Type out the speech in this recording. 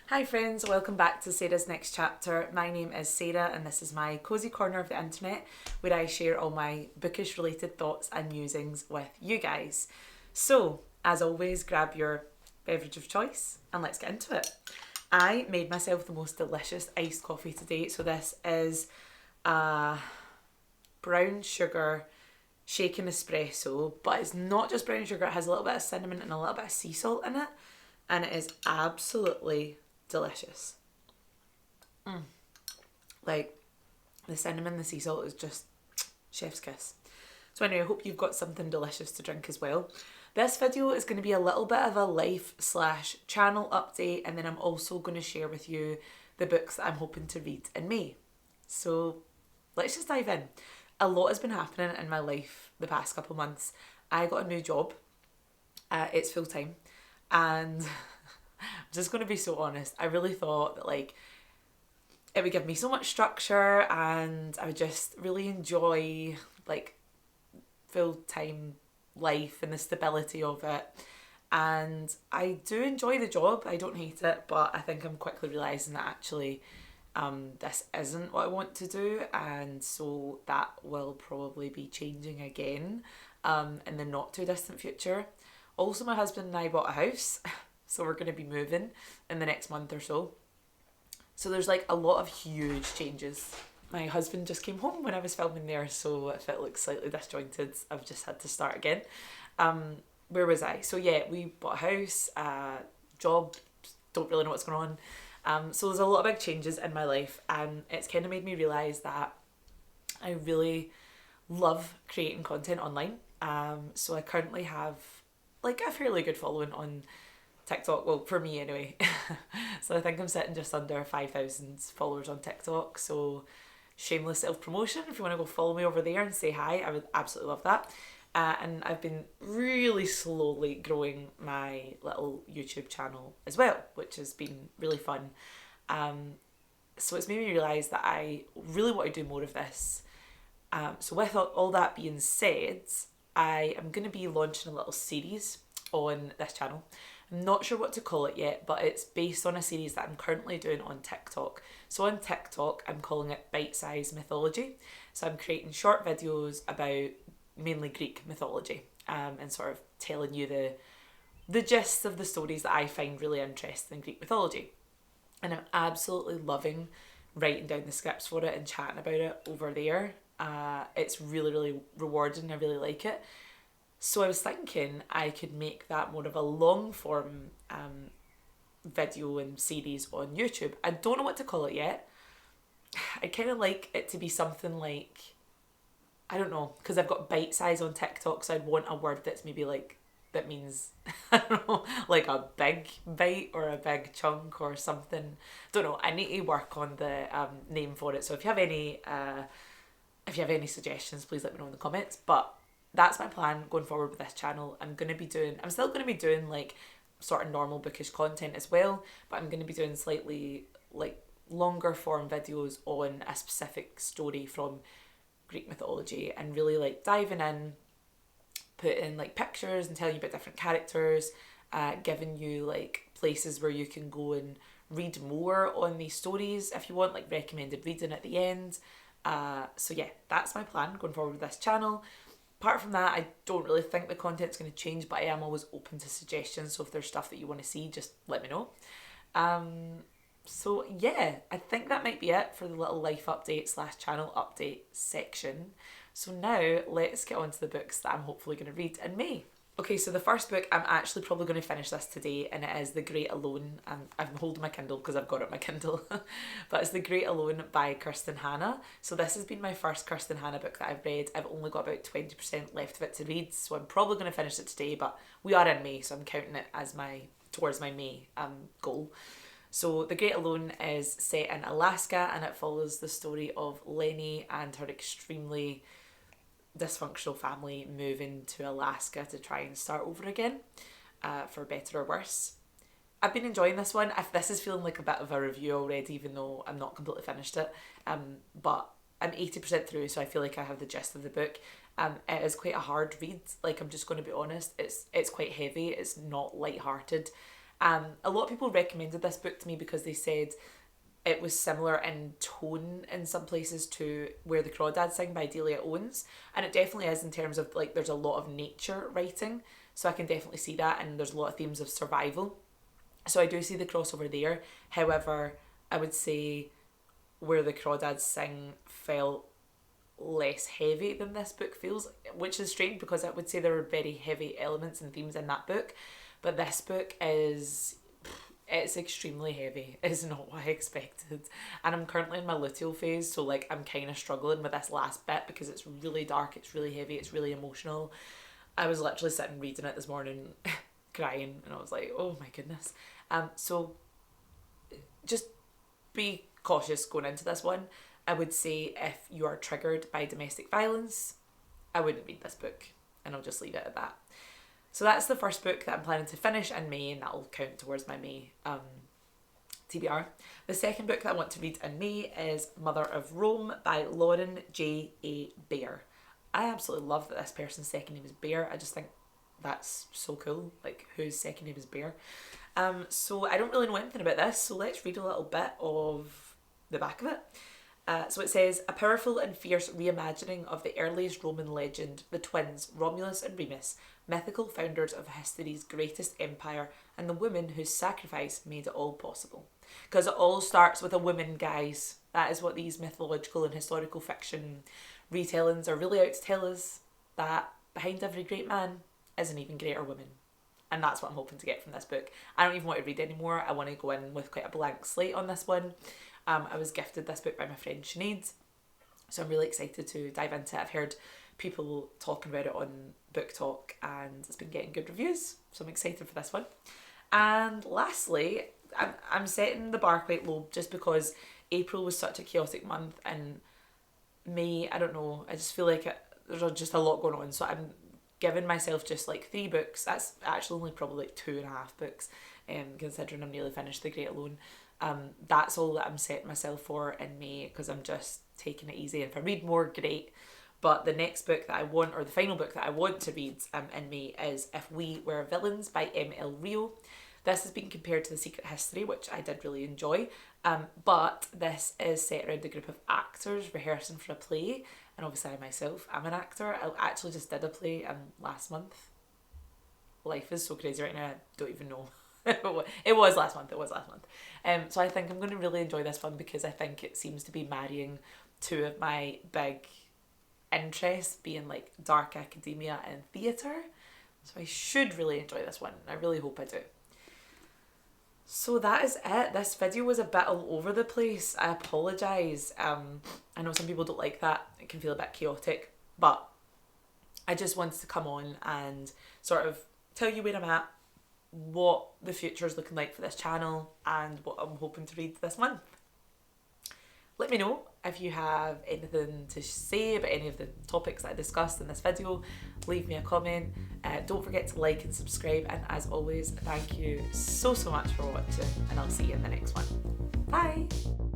Hi friends, welcome back to Sarah's Next Chapter. My name is Sarah and this is my cosy corner of the internet where I share all my bookish related thoughts and musings with you guys. So, as always, grab your beverage of choice and let's get into it. I made myself the most delicious iced coffee today. So this is a brown sugar shaken espresso, but it's not just brown sugar, it has a little bit of cinnamon and a little bit of sea salt in it, and it is absolutely delicious. Like, the cinnamon, the sea salt is just chef's kiss. So anyway, I hope you've got something delicious to drink as well. This video is going to be a little bit of a life slash channel update, and then I'm also going to share with you the books that I'm hoping to read in May. So let's just dive in. A lot has been happening in my life the past couple of months. I got a new job. It's full time, and I'm just going to be so honest. I really thought that it would give me so much structure, and I would just really enjoy full time life and the stability of it. And I do enjoy the job. I don't hate it, but I think I'm quickly realizing that actually this isn't what I want to do, and so that will probably be changing again in the not too distant future. Also, my husband and I bought a house, so we're going to be moving in the next month or so. So there's a lot of huge changes. My husband just came home when I was filming there, so if it looks slightly disjointed, I've just had to start again. Where was I? So yeah, we bought a house, job, don't really know what's going on. So there's a lot of big changes in my life, and it's kind of made me realise that I really love creating content online. So I currently have a fairly good following on TikTok, well, for me anyway. So I think I'm sitting just under 5,000 followers on TikTok. So shameless self-promotion, if you want to go follow me over there and say hi, I would absolutely love that. And I've been really slowly growing my little YouTube channel as well, which has been really fun. So it's made me realise that I really want to do more of this. So with all that being said, I am going to be launching a little series on this channel. I'm not sure what to call it yet, but it's based on a series that I'm currently doing on TikTok. So on TikTok, I'm calling it Bite Size Mythology. So I'm creating short videos about mainly Greek mythology, and sort of telling you the gist of the stories that I find really interesting in Greek mythology. And I'm absolutely loving writing down the scripts for it and chatting about it over there. It's really, really rewarding. I really like it. So I was thinking I could make that more of a long form video and series on YouTube. I don't know what to call it yet. I kind of like it to be something like, I don't know, because I've got bite size on TikTok, so I'd want a word that's maybe that means, I don't know, like a big bite or a big chunk or something. Don't know. I need to work on the name for it. So if you have any suggestions, please let me know in the comments. But that's my plan going forward with this channel. I'm still going to be doing sort of normal bookish content as well, but I'm going to be doing slightly longer form videos on a specific story from Greek mythology, and really diving in, putting pictures and telling you about different characters, giving you places where you can go and read more on these stories if you want, recommended reading at the end. So yeah, that's my plan going forward with this channel. Apart from that, I don't really think the content's going to change, but I am always open to suggestions. So if there's stuff that you want to see, just let me know. So yeah, I think that might be it for the little life update slash channel update section. So now let's get on to the books that I'm hopefully going to read in May. Okay, so the first book, I'm actually probably going to finish this today, and it is The Great Alone. And I'm holding my Kindle because I've got it on my Kindle. But it's The Great Alone by Kirsten Hanna. So this has been my first Kirsten Hanna book that I've read. I've only got about 20% left of it to read, so I'm probably going to finish it today, but we are in May, so I'm counting it as towards my May goal. So The Great Alone is set in Alaska, and it follows the story of Lenny and her extremely dysfunctional family moving to Alaska to try and start over again, for better or worse. I've been enjoying this one. If this is feeling like a bit of a review already, even though I'm not completely finished it, but I'm 80% through, so I feel like I have the gist of the book. It is quite a hard read. I'm just going to be honest. It's quite heavy. It's not light-hearted. A lot of people recommended this book to me because they said it was similar in tone in some places to Where the Crawdads Sing by Delia Owens, and it definitely is in terms of like there's a lot of nature writing, so I can definitely see that, and there's a lot of themes of survival, so I do see the crossover there. However, I would say Where the Crawdads Sing felt less heavy than this book feels, which is strange because I would say there are very heavy elements and themes in that book, but this book it's extremely heavy. It's not what I expected. And I'm currently in my luteal phase, so like I'm kind of struggling with this last bit because it's really dark, it's really heavy, it's really emotional. I was literally sitting reading it this morning crying, and I was like, oh my goodness. So just be cautious going into this one. I would say if you are triggered by domestic violence, I wouldn't read this book, and I'll just leave it at that. So that's the first book that I'm planning to finish in May, and that'll count towards my May TBR. The second book that I want to read in May is Mother of Rome by Lauren J.A. Baer. I absolutely love that this person's second name is Baer. I just think that's so cool, like whose second name is Baer. So I don't really know anything about this, so let's read a little bit of the back of it. So it says, a powerful and fierce reimagining of the earliest Roman legend, the twins Romulus and Remus, mythical founders of history's greatest empire, and the woman whose sacrifice made it all possible. Because it all starts with a woman, guys. That is what these mythological and historical fiction retellings are really out to tell us, that behind every great man is an even greater woman. And that's what I'm hoping to get from this book. I don't even want to read anymore. I want to go in with quite a blank slate on this one. I was gifted this book by my friend Sinead, so I'm really excited to dive into it. I've heard people talking about it on Book Talk and it's been getting good reviews, so I'm excited for this one. And lastly, I'm setting the bar quite low just because April was such a chaotic month, and May, I don't know, I just feel like there's just a lot going on, so I'm giving myself just like 3 books. That's actually only probably like 2.5 books, considering I'm nearly finished The Great Alone. That's all that I'm setting myself for in May, because I'm just taking it easy. If I read more, great. But the next book that I want, or the final book that I want to read in May, is If We Were Villains by M.L. Rio. This has been compared to The Secret History, which I did really enjoy. But this is set around a group of actors rehearsing for a play. And obviously I myself am an actor. I actually just did a play last month. Life is so crazy right now, I don't even know. It was last month. So I think I'm going to really enjoy this one because I think it seems to be marrying 2 of my big interests, being like dark academia and theatre. So I should really enjoy this one. I really hope I do. So that is it. This video was a bit all over the place. I apologise. I know some people don't like that. It can feel a bit chaotic, but I just wanted to come on and sort of tell you where I'm at, what the future is looking like for this channel, and what I'm hoping to read this month. Let me know if you have anything to say about any of the topics that I discussed in this video. Leave me a comment. Don't forget to like and subscribe, and as always, thank you so much for watching, and I'll see you in the next one. Bye!